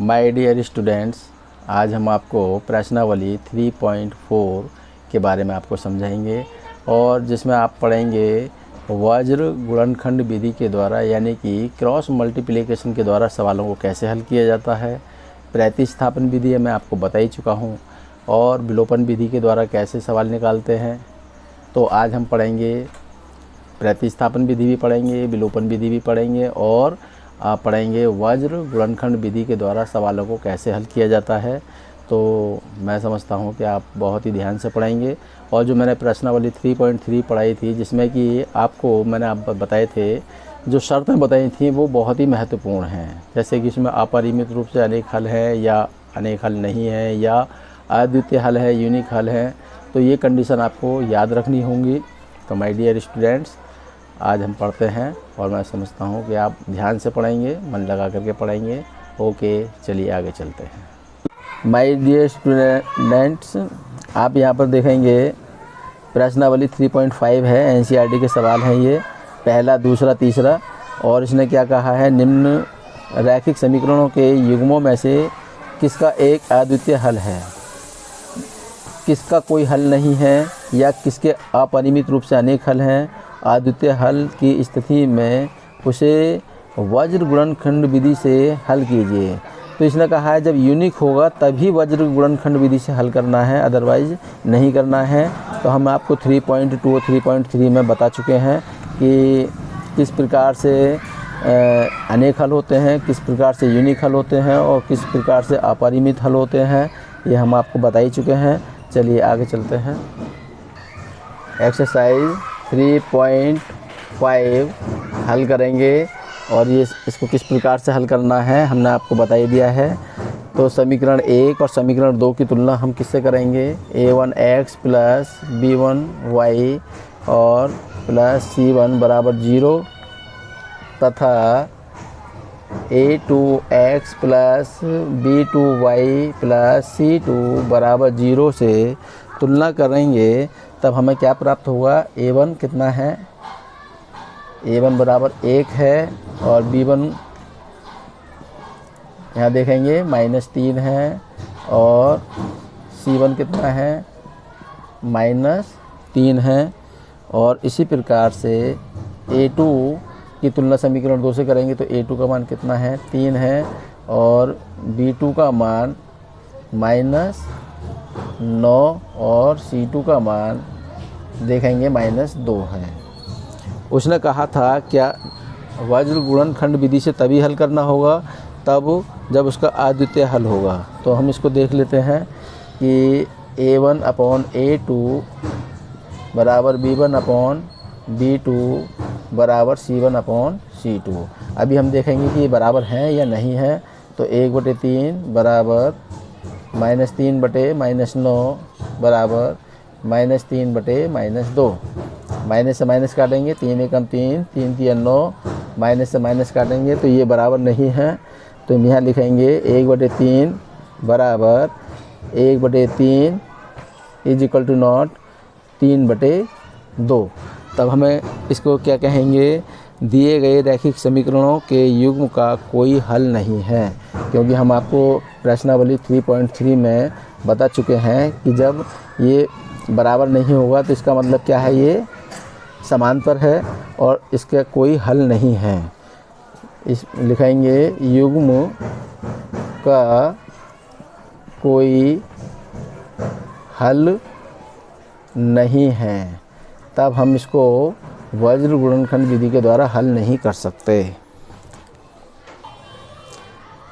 My dear students, आज हम आपको प्रश्नावली 3.4 के बारे में आपको समझाएंगे और जिसमें आप पढ़ेंगे वज्र गुणनखंड विधि के द्वारा यानी कि क्रॉस मल्टीप्लिकेशन के द्वारा सवालों को कैसे हल किया जाता है। प्रतिस्थापन विधि मैं आपको बता ही चुका हूँ और विलोपन विधि के द्वारा कैसे सवाल निकालते हैं। तो आज हम पढ़ेंगे प्रतिस्थापन विधि भी पढ़ेंगे, विलोपन विधि भी पढ़ेंगे और आप पढ़ेंगे वज्र गुणनखंड विधि के द्वारा सवालों को कैसे हल किया जाता है। तो मैं समझता हूँ कि आप बहुत ही ध्यान से पढ़ेंगे। और जो मैंने प्रश्नावली 3.3 पढ़ाई थी जिसमें कि आपको मैंने आप बताए थे, जो शर्तें बताई थी वो बहुत ही महत्वपूर्ण हैं। जैसे कि इसमें अपरिमित रूप से अनेक हल है या अनेक हल नहीं है या अद्वितीय हल है, यूनिक हल है। तो ये कंडीशन आपको याद रखनी होंगी। तो माय डियर स्टूडेंट्स, आज हम पढ़ते हैं और मैं समझता हूँ कि आप ध्यान से पढ़ेंगे, मन लगा करके पढ़ेंगे। ओके, चलिए आगे चलते हैं। माय डियर स्टूडेंट्स, आप यहाँ पर देखेंगे प्रश्नावली 3.5 है, एनसीईआरटी के सवाल हैं ये, पहला, दूसरा, तीसरा। और इसने क्या कहा है, निम्न रैखिक समीकरणों के युग्मों में से किसका एक अद्वितीय हल है, किसका कोई हल नहीं है या किसके अपरिमित रूप से अनेक हल हैं। अद्वितीय हल की स्थिति में उसे वज्र गुणनखंड विधि से हल कीजिए। तो इसने कहा है जब यूनिक होगा तभी वज्र गुणनखंड विधि से हल करना है, अदरवाइज नहीं करना है। तो हम आपको 3.2 और 3.3 में बता चुके हैं कि किस प्रकार से अनेक हल होते हैं, किस प्रकार से यूनिक हल होते हैं और किस प्रकार से अपरिमित हल होते हैं। ये हम आपको बता ही चुके हैं। चलिए आगे चलते हैं। एक्सरसाइज 3.5 हल करेंगे और ये इसको किस प्रकार से हल करना है हमने आपको बता ही दिया है। तो समीकरण 1 और समीकरण 2 की तुलना हम किससे करेंगे, a1x प्लस b1y और प्लस c1 बराबर 0 तथा a2x plus b2y plus c2 बराबर 0 से तुलना करेंगे। तब हमें क्या प्राप्त होगा, a1 कितना है, a1 बराबर 1 है और b1 यहाँ देखेंगे -3 है और c1 कितना है, -3 है। और इसी प्रकार से a2 की तुलना समीकरण 2 से करेंगे तो a2 का मान कितना है, 3 है और b2 का मान -9 और c2 का मान देखेंगे -2 है। उसने कहा था क्या वज्र गुणनखंड विधि से तभी हल करना होगा तब जब उसका अद्वितीय हल होगा। तो हम इसको देख लेते हैं कि a1/a2 बराबर b1/b2 बराबर c1/c2। अभी हम देखेंगे कि ये बराबर हैं या नहीं है। तो 1/3 बराबर -3/-9 बराबर -3/-2। माइनस से माइनस काटेंगे, 3 एकम 3, 3 तिया 9, माइनस से माइनस काटेंगे तो ये बराबर नहीं है। तो हम यहाँ लिखेंगे 1/3 बराबर 1/3 इज इक्वल टू नॉट 3/2। तब हमें इसको क्या कहेंगे, दिए गए रैखिक समीकरणों के युग्म का कोई हल नहीं है। क्योंकि हम आपको प्रश्नावली 3.3 में बता चुके हैं कि जब ये बराबर नहीं होगा तो इसका मतलब क्या है, ये समांतर है और इसका कोई हल नहीं है। इस लिखेंगे युग्म का कोई हल नहीं है। तब हम इसको वज्र गुणनखंड विधि के द्वारा हल नहीं कर सकते।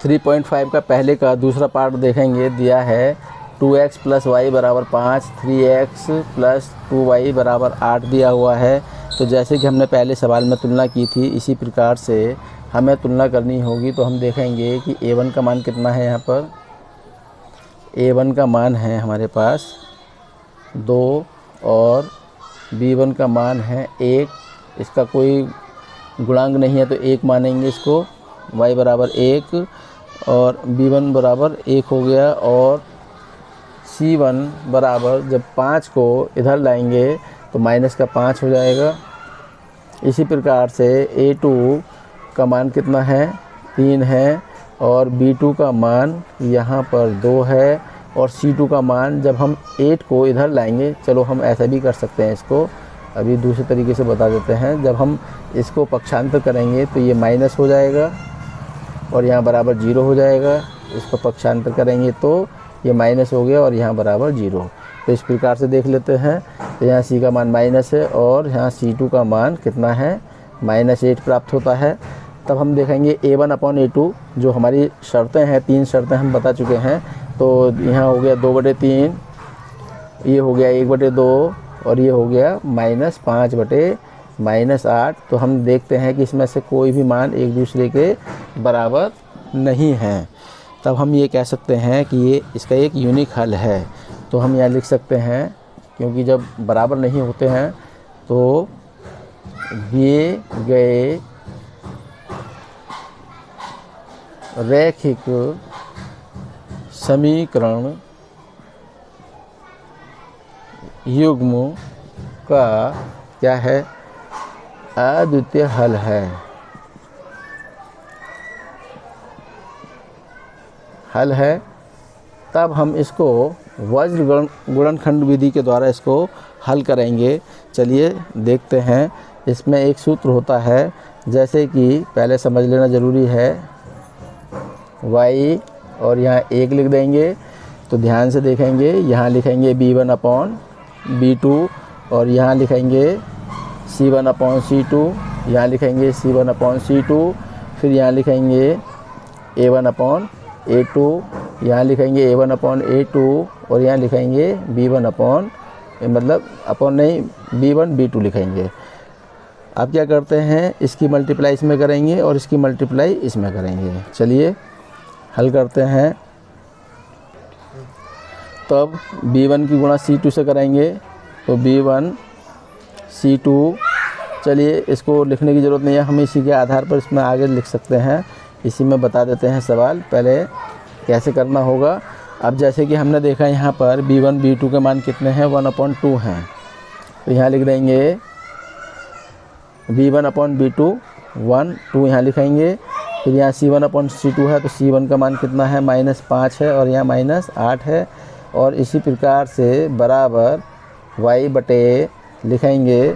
3.5 का पहले का दूसरा पार्ट देखेंगे, दिया है 2x प्लस वाई बराबर 5, 3x प्लस 2y बराबर 8 दिया हुआ है। तो जैसे कि हमने पहले सवाल में तुलना की थी इसी प्रकार से हमें तुलना करनी होगी। तो हम देखेंगे कि a1 का मान कितना है, यहाँ पर a1 का मान है हमारे पास 2 और b1 का मान है 1। इसका कोई गुणांक नहीं है तो 1 मानेंगे इसको, y बराबर 1 और b1 बराबर 1 हो गया। और c1 बराबर जब 5 को इधर लाएंगे तो माइनस का 5 हो जाएगा। इसी प्रकार से a2 का मान कितना है, 3 है और B2 का मान यहाँ पर 2 है, और C2 का मान जब हम 8 को इधर लाएंगे, चलो हम ऐसा भी कर सकते हैं, इसको अभी दूसरे तरीके से बता देते हैं। जब हम इसको पक्षांतर करेंगे तो ये माइनस हो जाएगा और यहाँ बराबर 0 हो जाएगा। इसको पक्षांतर करेंगे तो ये माइनस हो गया और यहाँ बराबर 0। तो इस प्रकार से देख लेते हैं। तो यहाँ C का मान माइनस है और यहाँ C2 का मान कितना है, -8 प्राप्त होता है। तब हम देखेंगे A1/A2 जो हमारी शर्तें हैं, 3 शर्तें हम बता चुके हैं। तो यहाँ हो गया 2/3, ये हो गया 1/2 और ये हो गया -5/-8। तो हम देखते हैं कि इसमें से कोई भी मान एक दूसरे के बराबर नहीं हैं। तब हम ये कह सकते हैं कि ये इसका एक यूनिक हल है। तो हम यहाँ लिख सकते हैं, क्योंकि जब बराबर नहीं होते हैं तो दिए गए रैखिक समीकरण युग्म का क्या है, अद्वितीय हल है। तब हम इसको वज्र गुणनखंड विधि के द्वारा इसको हल करेंगे। चलिए देखते हैं। इसमें एक सूत्र होता है, जैसे कि पहले समझ लेना ज़रूरी है। y और यहाँ 1 लिख देंगे। तो ध्यान से देखेंगे, यहाँ लिखेंगे B1/B2 और यहाँ लिखेंगे C1/C2, यहाँ लिखेंगे C1/C2, फिर यहाँ लिखेंगे A1/A2, यहाँ लिखेंगे A1/A2 और यहाँ लिखेंगे B1 मतलब अपॉन नहीं B1/B2 लिखेंगे। अब क्या करते हैं, इसकी मल्टीप्लाई इसमें करेंगे और इसकी मल्टीप्लाई इसमें करेंगे। चलिए हल करते हैं। तब B1 की गुणा C2 से करेंगे तो B1/C2। चलिए इसको लिखने की ज़रूरत नहीं है, हम इसी के आधार पर इसमें आगे लिख सकते हैं। इसी में बता देते हैं सवाल पहले कैसे करना होगा। अब जैसे कि हमने देखा यहाँ पर B1/B2 के मान कितने हैं, 1/2 हैं। तो यहाँ लिख देंगे B1/B2 1 2 यहाँ लिखेंगे। फिर यहाँ C1/C2 है तो C1 का मान कितना है, -5 है और यहाँ -8 है। और इसी प्रकार से बराबर y बटे लिखेंगे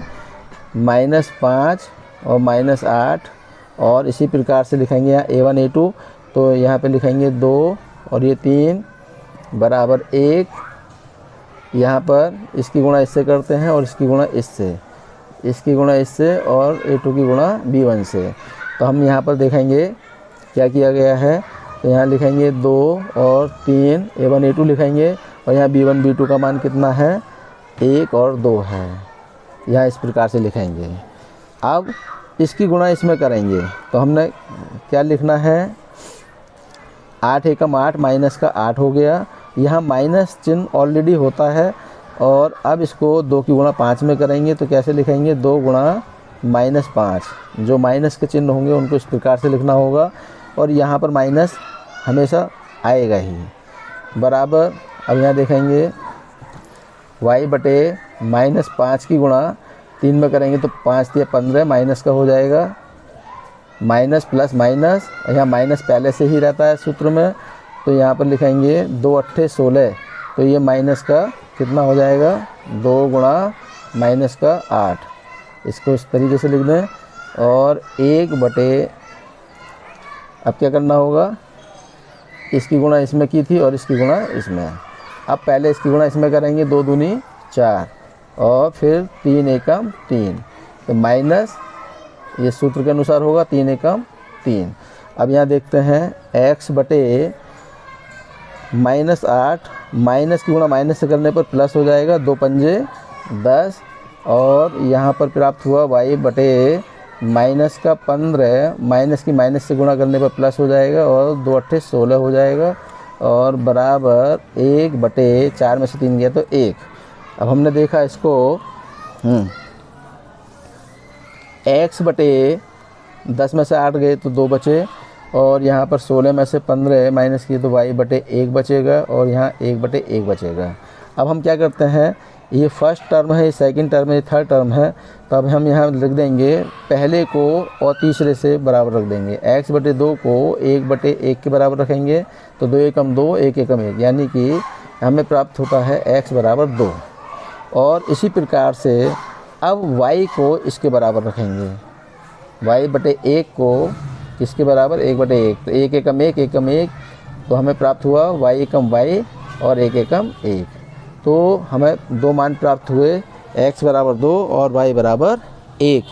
-5 और -8 और इसी प्रकार से लिखेंगे यहाँ A1/A2। तो यहाँ पे लिखेंगे 2 और ये 3 बराबर 1। यहाँ पर इसकी गुणा इससे करते हैं और इसकी गुणा इससे, इसकी गुणा इससे और A2 की गुणा B1 से। तो हम यहाँ पर देखेंगे क्या किया गया है। तो यहाँ लिखेंगे 2 और 3 A1/A2 लिखेंगे और यहाँ B1/B2 का मान कितना है, 1 और 2 है। यहाँ इस प्रकार से लिखेंगे। अब इसकी गुणा इसमें करेंगे तो हमने क्या लिखना है, 8 एकम 8 माइनस का 8 हो गया। यहाँ माइनस चिन्ह ऑलरेडी होता है और अब इसको 2 की गुणा 5 में करेंगे तो कैसे लिखेंगे, 2 गुणा -5। जो माइनस के चिन्ह होंगे उनको इस प्रकार से लिखना होगा और यहाँ पर माइनस हमेशा आएगा ही। बराबर अब यहाँ देखेंगे y बटे -5 की गुणा 3 में करेंगे तो 5 × 15 माइनस का हो जाएगा, माइनस प्लस माइनस, यहाँ माइनस पहले से ही रहता है सूत्र में। तो यहाँ पर लिखेंगे 2 × 8 = 16। तो ये माइनस का कितना हो जाएगा, 2 गुणा -8। इसको इस तरीके से लिख दें और 1 बटे, अब क्या करना होगा, इसकी गुणा इसमें की थी और इसकी गुणा इसमें। अब पहले इसकी गुणा इसमें करेंगे, 2 दूनी 4 और फिर 3 एकम 3। तो माइनस ये सूत्र के अनुसार होगा 3 एकम 3। अब यहाँ देखते हैं x बटे -8, माइनस की गुणा माइनस से करने पर प्लस हो जाएगा, 2 पंजे 10 और यहाँ पर प्राप्त हुआ y बटे -15, माइनस की माइनस से गुणा करने पर प्लस हो जाएगा और 2 × 8 = 16 हो जाएगा और बराबर 1 बटे 4 में से 3 गया तो 1। अब हमने देखा इसको x बटे 10 में से 8 गए तो 2 बचे और यहाँ पर 16 में से 15 माइनस किए तो y बटे 1 बचेगा और यहाँ 1 बटे 1 बचेगा। अब हम क्या करते हैं, ये फर्स्ट टर्म है, ये सेकंड टर्म है, ये थर्ड टर्म है, तो अब हम यहाँ रख देंगे पहले को और तीसरे से बराबर रख देंगे। x/2 को 1/1 के बराबर रखेंगे, तो 2 एकम 2, 1 एकम 1, यानी कि हमें प्राप्त होता है x बराबर 2। और इसी प्रकार से अब y को इसके बराबर रखेंगे, y/1 को किसके बराबर, 1/1, तो 1 एकम 1, 1 एकम 1, तो हमें प्राप्त हुआ y एकम y और 1 एकम 1। तो हमें दो मान प्राप्त हुए, x बराबर 2 और y बराबर 1।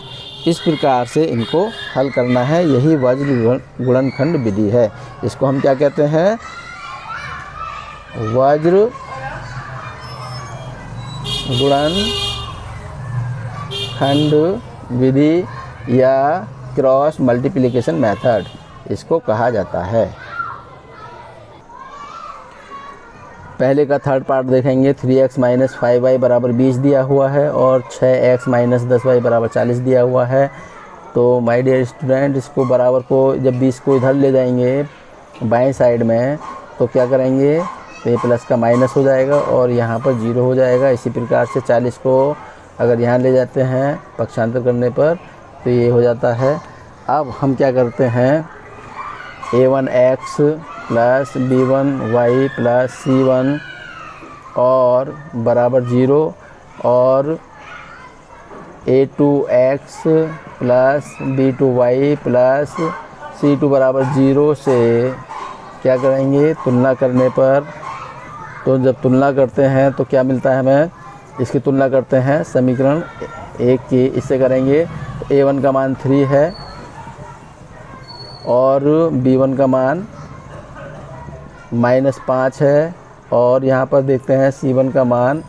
इस प्रकार से इनको हल करना है, यही वज्र गुणनखंड विधि है। इसको हम क्या कहते हैं, वज्र गुणनखंड विधि या क्रॉस मल्टीप्लिकेशन मेथड इसको कहा जाता है। पहले का थर्ड पार्ट देखेंगे। 3x - 5y बराबर 20 दिया हुआ है और 6x - 10y बराबर 40 दिया हुआ है। तो माय डियर स्टूडेंट, इसको बराबर को जब 20 को इधर ले जाएंगे बाएं साइड में, तो क्या करेंगे, तो ये प्लस का माइनस हो जाएगा और यहाँ पर 0 हो जाएगा। इसी प्रकार से 40 को अगर यहाँ ले जाते हैं पक्षांतर करने पर, तो ये हो जाता है। अब हम क्या करते हैं, a1x plus b1y plus c1 और बराबर 0 और a2x plus b2y plus c2 बराबर 0 से क्या करेंगे, तुलना करने पर, तो जब तुलना करते हैं तो क्या मिलता है हमें, इसकी तुलना करते हैं समीकरण 1 की, इससे करेंगे। तो a1 का मान 3 है और b1 का मान -5 है और यहाँ पर देखते हैं c1 का मान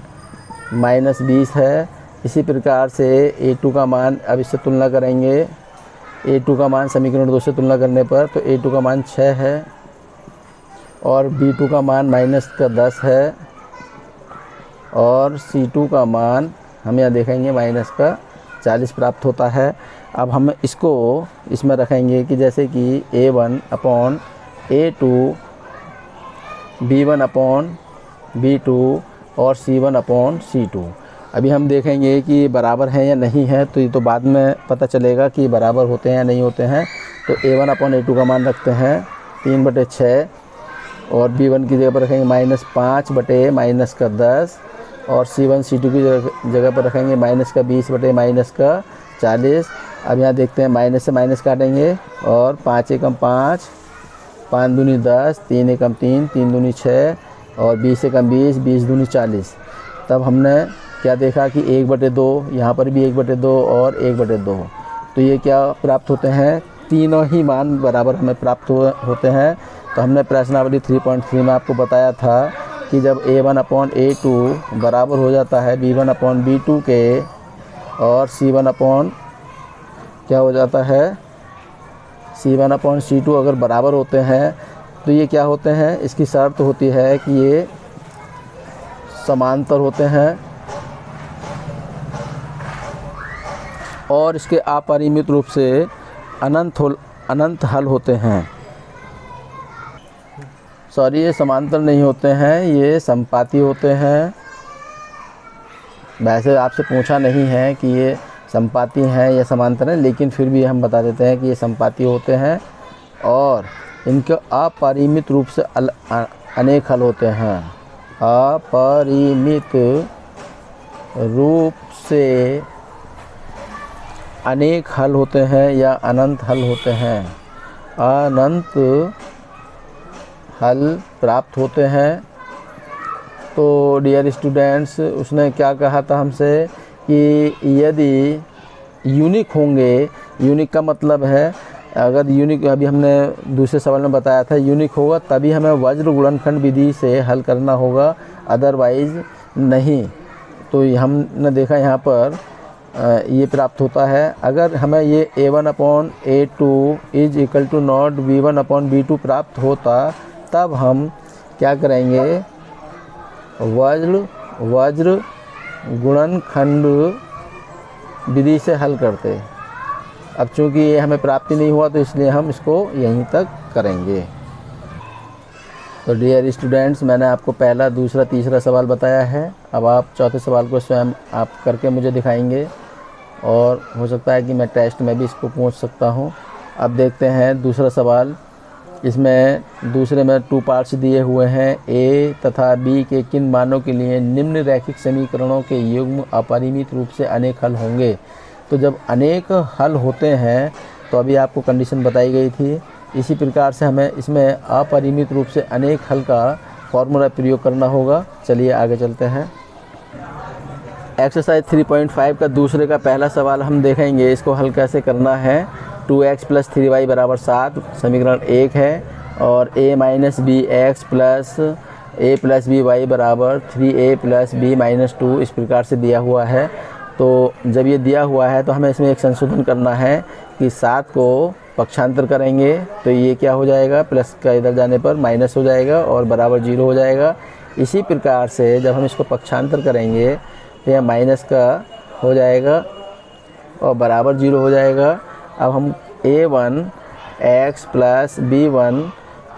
-20 है। इसी प्रकार से a2 का मान, अब इससे तुलना करेंगे, a2 का मान समीकरण 2 से तुलना करने पर, तो a2 का मान 6 है और b2 का मान -10 है और c2 का मान हम यहाँ देखेंगे -40 प्राप्त होता है। अब हम इसको इसमें रखेंगे कि जैसे कि a1/a2, b1/b2 और c1/c2। अभी हम देखेंगे कि बराबर हैं या नहीं है, तो ये तो बाद में पता चलेगा कि बराबर होते हैं या नहीं होते हैं। तो a1/a2 का मान रखते हैं 3/6 और b1 की जगह पर रखेंगे -5/-10 और c1/c2 की जगह पर रखेंगे -20/-40। अब यहाँ देखते हैं माइनस से माइनस काटेंगे और 5 एकम 5, 5 दूनी 10, 3 एकम 3, 3 दूनी 6 और 20 एकम 20, 20 दूनी 40। तब हमने क्या देखा कि 1/2, यहाँ पर भी 1/2 और 1/2। तो ये क्या प्राप्त होते हैं, तीनों ही मान बराबर हमें प्राप्त होते हैं। तो हमने प्रश्नावली 3.3 में आपको बताया था कि जब a1/a2 बराबर हो जाता है b1/b2 के और c1/ क्या हो जाता है, c1/c2 अगर बराबर होते हैं, तो ये क्या होते हैं, इसकी शर्त होती है कि ये समांतर होते हैं और इसके अपरिमित रूप से अनंत हल होते हैं। सॉरी, ये समांतर नहीं होते हैं, ये समपाती होते हैं। वैसे आपसे पूछा नहीं है कि ये समपाती हैं या समांतर हैं, लेकिन फिर भी हम बता देते हैं कि ये समपाती होते हैं और इनके अपरिमित रूप से अनेक हल होते हैं। अपरिमित रूप से अनेक हल होते हैं या अनंत हल होते हैं, अनंत हल प्राप्त होते हैं। तो डियर स्टूडेंट्स, उसने क्या कहा था हमसे कि यदि यूनिक होंगे, यूनिक का मतलब है अगर यूनिक, अभी हमने दूसरे सवाल में बताया था, यूनिक होगा तभी हमें वज्र गुणनखंड विधि से हल करना होगा, अदरवाइज़ नहीं। तो हमने देखा यहाँ पर ये प्राप्त होता है। अगर हमें ये a1/a2 is equal to not b1/b2 प्राप्त होता, तब हम क्या करेंगे, वज्र गुणनखंड विधि से हल करते। अब चूँकि ये हमें प्राप्ति नहीं हुआ, तो इसलिए हम इसको यहीं तक करेंगे। तो डियर स्टूडेंट्स, मैंने आपको पहला, दूसरा, तीसरा सवाल बताया है। अब आप चौथे सवाल को स्वयं आप करके मुझे दिखाएंगे और हो सकता है कि मैं टेस्ट में भी इसको पूछ सकता हूँ। अब देखते हैं दूसरा सवाल। इसमें दूसरे में 2 पार्ट्स दिए हुए हैं। ए तथा बी के किन मानों के लिए निम्न रैखिक समीकरणों के युग्म अपरिमित रूप से अनेक हल होंगे। तो जब अनेक हल होते हैं तो अभी आपको कंडीशन बताई गई थी, इसी प्रकार से हमें इसमें अपरिमित रूप से अनेक हल का फॉर्मूला प्रयोग करना होगा। चलिए आगे चलते हैं। एक्सरसाइज 3.5 का दूसरे का पहला सवाल हम देखेंगे, इसको हल कैसे करना है। 2x + 3y = 7 समीकरण 1 है और a - bx + a + by = 3a + b - 2 इस प्रकार से दिया हुआ है। तो जब ये दिया हुआ है तो हमें इसमें एक संशोधन करना है कि 7 को पक्षांतर करेंगे तो ये क्या हो जाएगा, प्लस का इधर जाने पर माइनस हो जाएगा और बराबर 0 हो जाएगा। इसी प्रकार से जब हम इसको पक्षांतर करेंगे तो यह माइनस का हो जाएगा और बराबर 0 हो जाएगा। अब हम a1 x + b1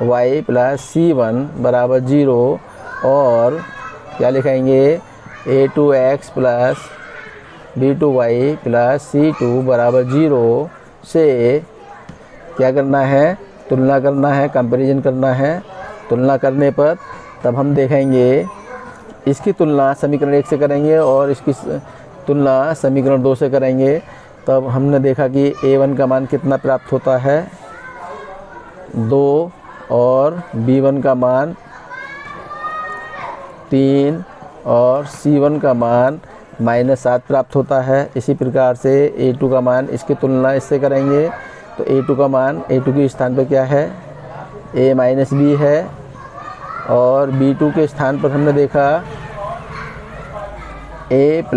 y + c1 = 0 और क्या लिखेंगे, a2 x + b2 y + c2 = 0 से क्या करना है, तुलना करना है, कंपैरिजन करना है। तुलना करने पर तब हम देखेंगे, इसकी तुलना समीकरण 1 से करेंगे और इसकी तुलना समीकरण 2 से करेंगे। तब हमने देखा कि a1 का मान कितना प्राप्त होता है, 2 और b1 का मान 3 और c1 का मान -7 प्राप्त होता है। इसी प्रकार से a2 का मान, इसकी तुलना इससे करेंगे तो a2 का मान, a2 के स्थान पर क्या है, a - b है और b2 के स्थान पर हमने देखा a +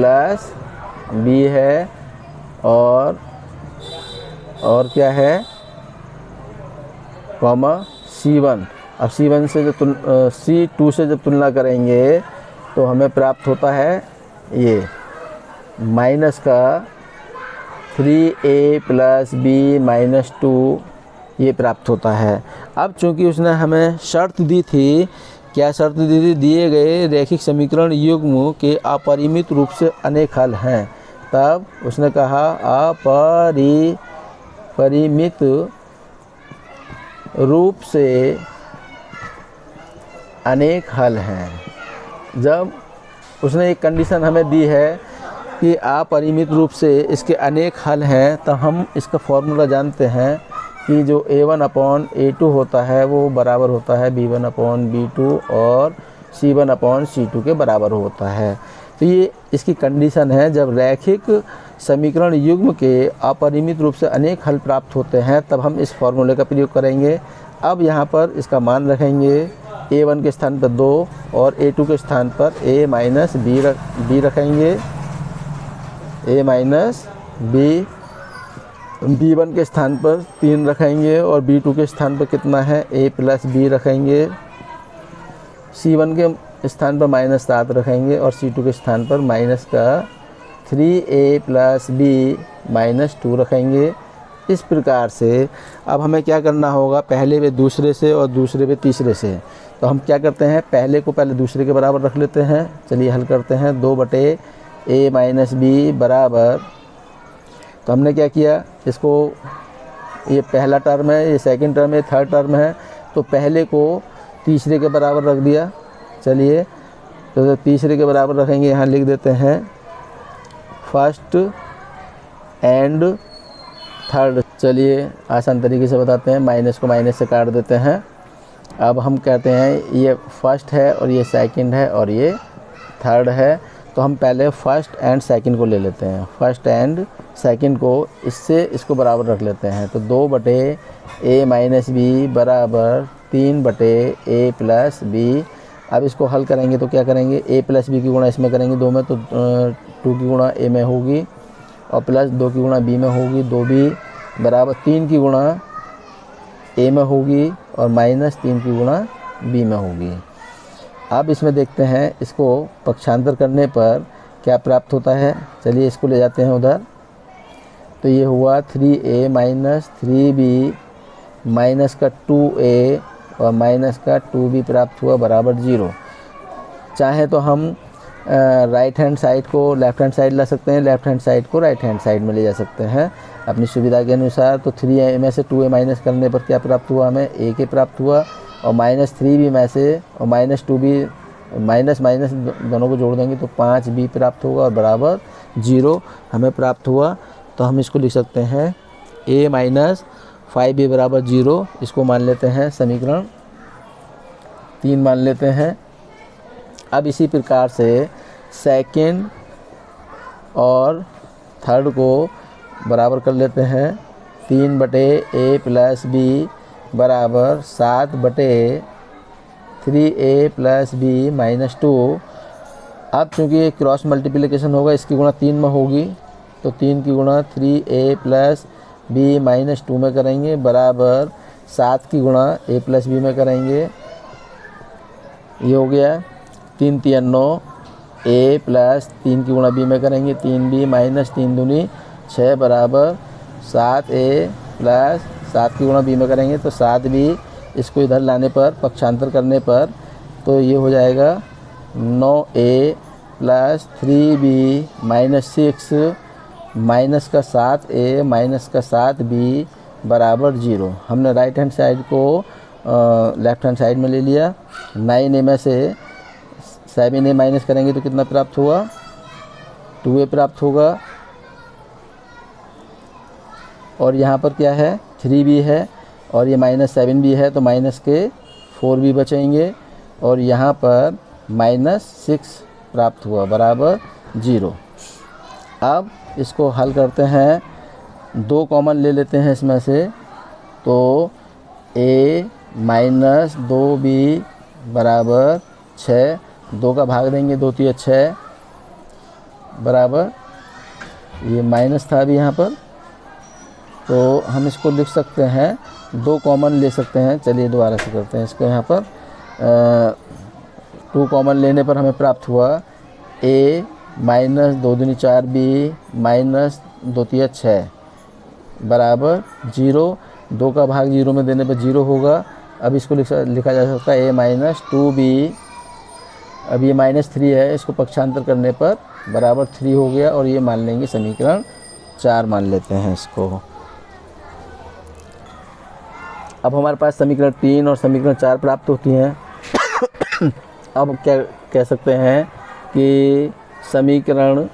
b है और क्या है, कॉमा c1। अब c1 से जब c2 से जब तुलना करेंगे तो हमें प्राप्त होता है ये माइनस का 3a + b - 2 ये प्राप्त होता है। अब चूंकि उसने हमें शर्त दी थी, क्या शर्त दी थी, दिए गए रैखिक समीकरण युग्म के अपरिमित रूप से अनेक हल हैं, तब उसने कहा अपरिमित रूप से अनेक हल हैं। जब उसने एक कंडीशन हमें दी है कि अपरिमित रूप से इसके अनेक हल हैं, तो हम इसका फॉर्मूला जानते हैं कि जो a1/a2 होता है वो बराबर होता है b1/b2 और c1/c2 के बराबर होता है। तो ये इसकी कंडीशन है। जब रैखिक समीकरण युग्म के अपरिमित रूप से अनेक हल प्राप्त होते हैं तब हम इस फॉर्मूले का प्रयोग करेंगे। अब यहाँ पर इसका मान रखेंगे, a1 के स्थान पर 2 और a2 के स्थान पर a - b रखेंगे, a - b। b1 के स्थान पर 3 रखेंगे और b2 के स्थान पर कितना है, a + b रखेंगे। c1 के स्थान पर -7 रखेंगे और c2 के स्थान पर माइनस का 3a + b - 2 रखेंगे। इस प्रकार से अब हमें क्या करना होगा, पहले वे दूसरे से और दूसरे वे तीसरे से। तो हम क्या करते हैं, पहले को पहले दूसरे के बराबर रख लेते हैं। चलिए हल करते हैं। 2/a - b बराबर, तो हमने क्या किया, इसको, ये पहला टर्म है, ये सेकंड टर्म है, थर्ड टर्म है, तो पहले को तीसरे के बराबर रख दिया। चलिए तो तीसरे के बराबर रखेंगे, यहाँ लिख देते हैं फर्स्ट एंड थर्ड। चलिए आसान तरीके से बताते हैं, माइनस को माइनस से काट देते हैं। अब हम कहते हैं ये फर्स्ट है और ये सेकंड है और ये थर्ड है, तो हम पहले फर्स्ट एंड सेकंड को ले लेते हैं। फर्स्ट एंड सेकंड को इससे इसको बराबर रख लेते हैं। तो 2/a - b बराबर 3/a + b। अब इसको हल करेंगे तो क्या करेंगे, a + b की गुणा इसमें करेंगे 2 में, तो 2 की गुणा a में होगी और प्लस 2 की गुणा b में होगी। 2b बराबर 3 की गुणा a में होगी और -3 की गुणा b में होगी। अब इसमें देखते हैं, इसको पक्षांतर करने पर क्या प्राप्त होता है। चलिए इसको ले जाते हैं उधर। तो ये हुआ 3a - 3b माइनस का 2a और माइनस का 2b प्राप्त हुआ बराबर 0। चाहे तो हम राइट हैंड साइड को लेफ़्ट हैंड साइड ला सकते हैं, लेफ़्ट हैंड साइड को राइट हैंड साइड में ले जा सकते हैं अपनी सुविधा के अनुसार। तो 3a में से 2a माइनस करने पर क्या प्राप्त हुआ, हमें a प्राप्त हुआ, और माइनस 3b में से और माइनस 2b माइनस माइनस दोनों को जोड़ देंगे तो 5b प्राप्त होगा और बराबर 0 हमें प्राप्त हुआ। तो हम इसको लिख सकते हैं a माइनस 5b बराबर 0। इसको मान लेते हैं समीकरण 3 मान लेते हैं। अब इसी प्रकार से सेकंड और थर्ड को बराबर कर लेते हैं। 3/a प्लस b बराबर 7/3a प्लस b माइनस 2। अब चूँकि क्रॉस मल्टीप्लिकेशन होगा, इसकी गुणा 3 में होगी, तो 3 की गुणा 3a प्लस b माइनस 2 में करेंगे बराबर 7 की गुणा a प्लस b में करेंगे। ये हो गया 3 3 9 a प्लस 3 की गुणा b में करेंगे 3b माइनस 3 दूनी 6 बराबर 7a प्लस 7 की गुणा b में करेंगे तो 7b। इसको इधर लाने पर पक्षांतर करने पर तो ये हो जाएगा 9a plus 3b minus 6 minus का 7a माइनस का 7b बराबर 0। हमने राइट हैंड साइड को लेफ़्ट हैंड साइड में ले लिया। 9a में से 7a माइनस करेंगे तो कितना प्राप्त हुआ, 2a प्राप्त होगा। और यहाँ पर क्या है, 3b है और ये माइनस 7b है तो माइनस के 4b बचेंगे और यहाँ पर माइनस 6 प्राप्त हुआ बराबर 0। अब इसको हल करते हैं, 2 कॉमन ले लेते हैं इसमें से, तो a माइनस 2b बराबर 6, 2 का भाग देंगे 2 3 6 बराबर, ये माइनस था अभी यहाँ पर, तो हम इसको लिख सकते हैं, 2 कॉमन ले सकते हैं। चलिए दोबारा से करते हैं इसको। यहाँ पर 2 कॉमन लेने पर हमें प्राप्त हुआ a माइनस 2 दूनी 4b माइनस 2 3 6 बराबर 0। 2 का भाग 0 में देने पर 0 होगा। अब इसको लिखा जा सकता है a माइनस 2b, अब ये माइनस 3 है, इसको पक्षांतर करने पर बराबर 3 हो गया और ये मान लेंगे समीकरण 4 मान लेते हैं इसको। अब हमारे पास समीकरण 3 और समीकरण 4 प्राप्त होती हैं। अब क्या कह सकते हैं कि समीकरण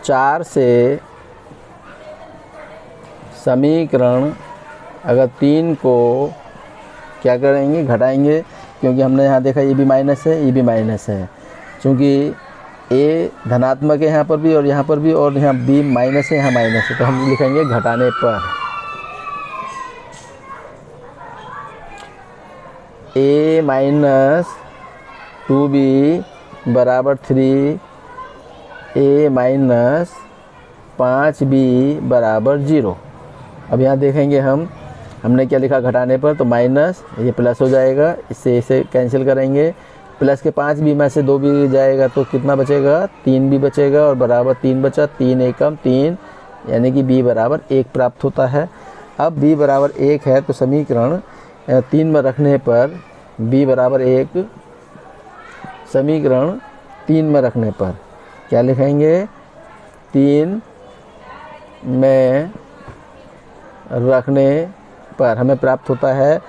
4 से समीकरण अगर 3 को क्या करेंगे, घटाएंगे, क्योंकि हमने यहाँ देखा ये भी माइनस है, ये भी माइनस है। चूँकि a धनात्मक है यहाँ पर भी और यहाँ पर भी, और यहाँ b माइनस है, यहाँ माइनस है, तो हम लिखेंगे घटाने पर a माइनस 2b बराबर 3, a माइनस 5b बराबर 0। अब यहाँ देखेंगे हमने क्या लिखा घटाने पर, तो माइनस ये प्लस हो जाएगा, इससे इसे कैंसिल करेंगे, प्लस के 5b में से 2b जाएगा तो कितना बचेगा, 3b बचेगा और बराबर 3 बचा, 3 एकम 3, यानी कि b बराबर 1 प्राप्त होता है। अब b बराबर 1 है तो समीकरण 3 में रखने पर b बराबर 1, समीकरण 3 में रखने पर क्या लिखेंगे, 3 में रखने पर हमें प्राप्त होता है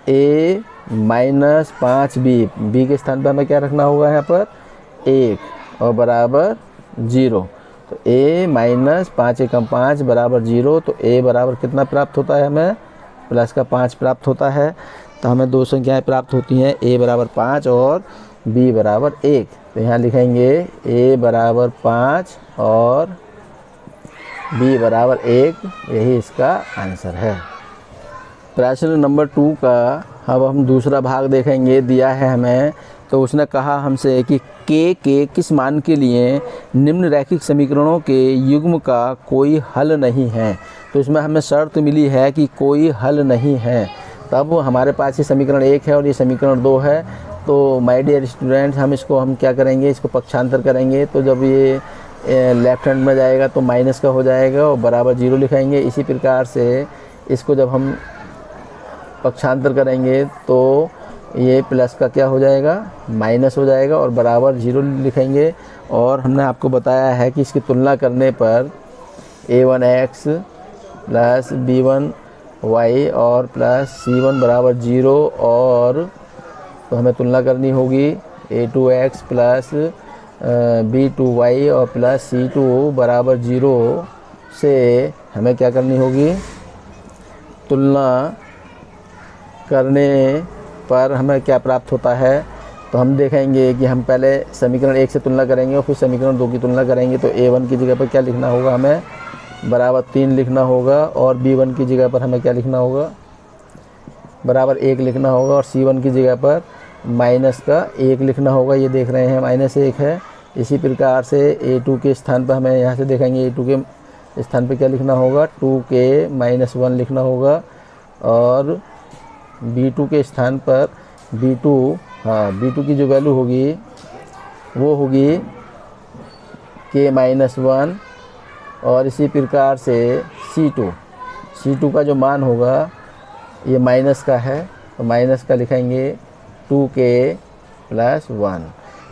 a माइनस 5b, b के स्थान पर हमें क्या रखना होगा यहाँ पर 1 और बराबर 0, तो a माइनस 5 एकम 5 बराबर 0, तो a बराबर कितना प्राप्त होता है, हमें प्लस का 5 प्राप्त होता है। तो हमें 2 संख्याएं प्राप्त होती हैं, a बराबर 5 और b बराबर 1। तो यहाँ लिखेंगे a बराबर 5 और b बराबर 1, यही इसका आंसर है। प्रश्न नंबर 2 का अब हम दूसरा भाग देखेंगे। दिया है हमें, तो उसने कहा हमसे कि k के किस मान के लिए निम्न रैखिक समीकरणों के युग्म का कोई हल नहीं है। तो इसमें हमें शर्त मिली है कि कोई हल नहीं है, तब हमारे पास ये समीकरण 1 है और ये समीकरण 2 है। तो माय डियर स्टूडेंट्स, हम क्या करेंगे, इसको पक्षांतर करेंगे, तो जब ये लेफ्ट हैंड में जाएगा तो माइनस का हो जाएगा और बराबर 0 लिखाएंगे। इसी प्रकार से इसको जब हम पक्षांतर करेंगे तो ये प्लस का क्या हो जाएगा, माइनस हो जाएगा और बराबर 0 लिखेंगे। और हमने आपको बताया है कि इसकी तुलना करने पर a1x प्लस b1y और प्लस c1 बराबर 0, और तो हमें तुलना करनी होगी a2x प्लस b2y और प्लस c2 बराबर 0 से हमें क्या करनी होगी, तुलना करने पर हमें क्या प्राप्त होता है। तो हम देखेंगे कि हम पहले समीकरण 1 से तुलना करेंगे और फिर समीकरण 2 की तुलना करेंगे। तो a1 की जगह पर क्या लिखना होगा, हमें बराबर 3 लिखना होगा, और b1 की जगह पर हमें क्या लिखना होगा, बराबर 1 लिखना होगा, और c1 की जगह पर माइनस का 1 लिखना होगा। ये देख रहे हैं -1 है। इसी प्रकार से a2 के स्थान पर हमें यहाँ से देखेंगे a2 के स्थान पर क्या लिखना होगा, 2k - 1 लिखना होगा, और b2 के स्थान पर b2 की जो वैल्यू होगी वो होगी k - 1, और इसी प्रकार से c2 का जो मान होगा ये माइनस का है, तो माइनस का लिखेंगे 2k + 1।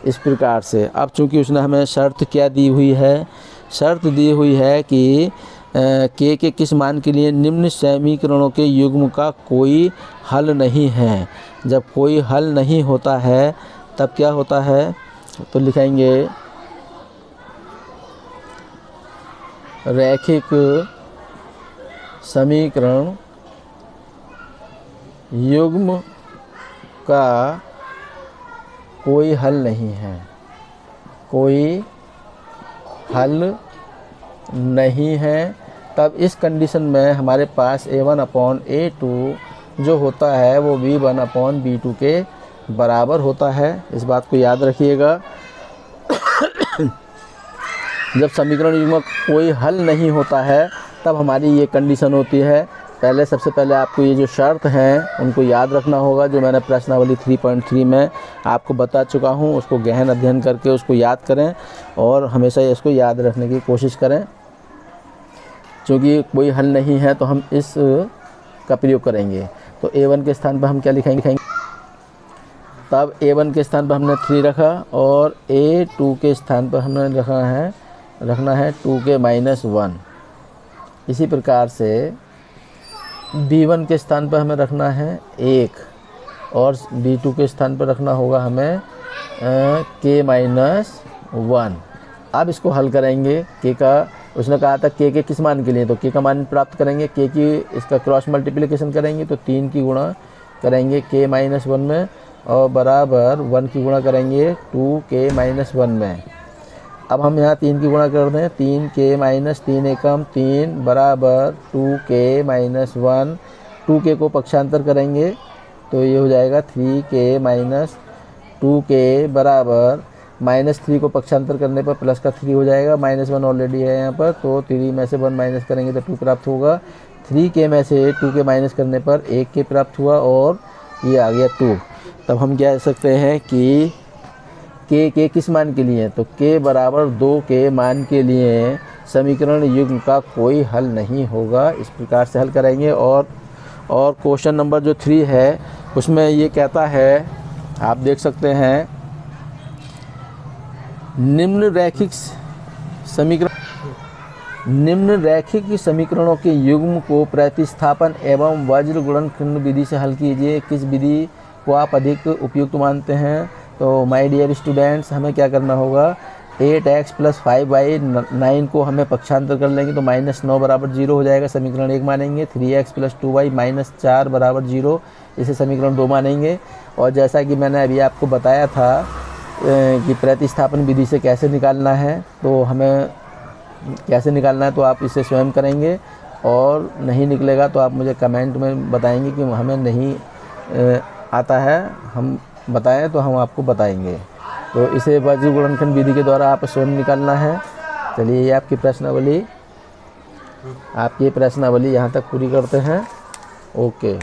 इस प्रकार से अब चूंकि उसने हमें शर्त क्या दी हुई है, शर्त दी हुई है कि k के किस मान के लिए निम्न समीकरणों के युग्म का कोई हल नहीं है। जब कोई हल नहीं होता है तब क्या होता है, तो लिखेंगे रैखिक समीकरण युग्म का कोई हल नहीं है, कोई हल नहीं है। तब इस कंडीशन में हमारे पास a1/a2 जो होता है वो b1/b2 के बराबर होता है। इस बात को याद रखिएगा। जब समीकरण युग्म का कोई हल नहीं होता है तब हमारी ये कंडीशन होती है। सबसे पहले आपको ये जो शर्त हैं उनको याद रखना होगा, जो मैंने प्रश्नावली 3.3 में आपको बता चुका हूँ। उसको गहन अध्ययन करके उसको याद करें और हमेशा इसको याद रखने की कोशिश करें। क्योंकि कोई हल नहीं है तो हम इस का प्रयोग करेंगे। तो a1 के स्थान पर हम क्या लिखेंगे, तब a1 के स्थान पर हमने 3 रखा, और a2 के स्थान पर हमने रखना है 2k - 1। इसी प्रकार से b1 के स्थान पर हमें रखना है 1, और b2 के स्थान पर रखना होगा हमें k - 1। अब इसको हल करेंगे। k का उसने कहा था k के किस मान के लिए, तो k का मान प्राप्त करेंगे। k की इसका क्रॉस मल्टीप्लिकेशन करेंगे तो 3 की गुणा करेंगे k - 1 में, और बराबर 1 की गुणा करेंगे 2k - 1 में। अब हम यहाँ 3 की गुणा कर दें, 3k - 3 एकम 3 बराबर 2k - 1। 2k को पक्षांतर करेंगे तो ये हो जाएगा 3k - 2k बराबर -3 को पक्षांतर करने पर प्लस का 3 हो जाएगा। -1 ऑलरेडी है यहाँ पर, तो 3 में से 1 माइनस करेंगे तो 2 प्राप्त होगा। 3k में से 2k माइनस करने पर 1k प्राप्त हुआ, और ये आ गया 2। तब हम कह सकते हैं कि k किस मान के लिए है, तो k बराबर 2 के मान के लिए समीकरण युग्म का कोई हल नहीं होगा। इस प्रकार से हल करेंगे। और क्वेश्चन नंबर जो 3 है उसमें ये कहता है, आप देख सकते हैं, निम्न रैखिक समीकरणों के युग्म को प्रतिस्थापन एवं वज्र गुणनखंड विधि से हल कीजिए। किस विधि को आप अधिक उपयुक्त मानते हैं? तो माय डियर स्टूडेंट्स, हमें क्या करना होगा, 8x + 5y 9 को हमें पक्षांतर कर लेंगे तो -9 बराबर 0 हो जाएगा, समीकरण 1 मानेंगे। 3x + 2y -4 बराबर 0, इसे समीकरण 2 मानेंगे। और जैसा कि मैंने अभी आपको बताया था कि प्रतिस्थापन विधि से कैसे निकालना है, तो हमें कैसे निकालना है तो आप इसे स्वयं करेंगे, और नहीं निकलेगा तो आप मुझे कमेंट में बताएंगे कि हमें नहीं आता है, हम बताएं तो हम आपको बताएंगे। तो इसे वज्र गुणनखंड विधि के द्वारा आप स्वयं निकालना है। चलिए, ये आपकी प्रश्नावली यहाँ तक पूरी करते हैं। ओके।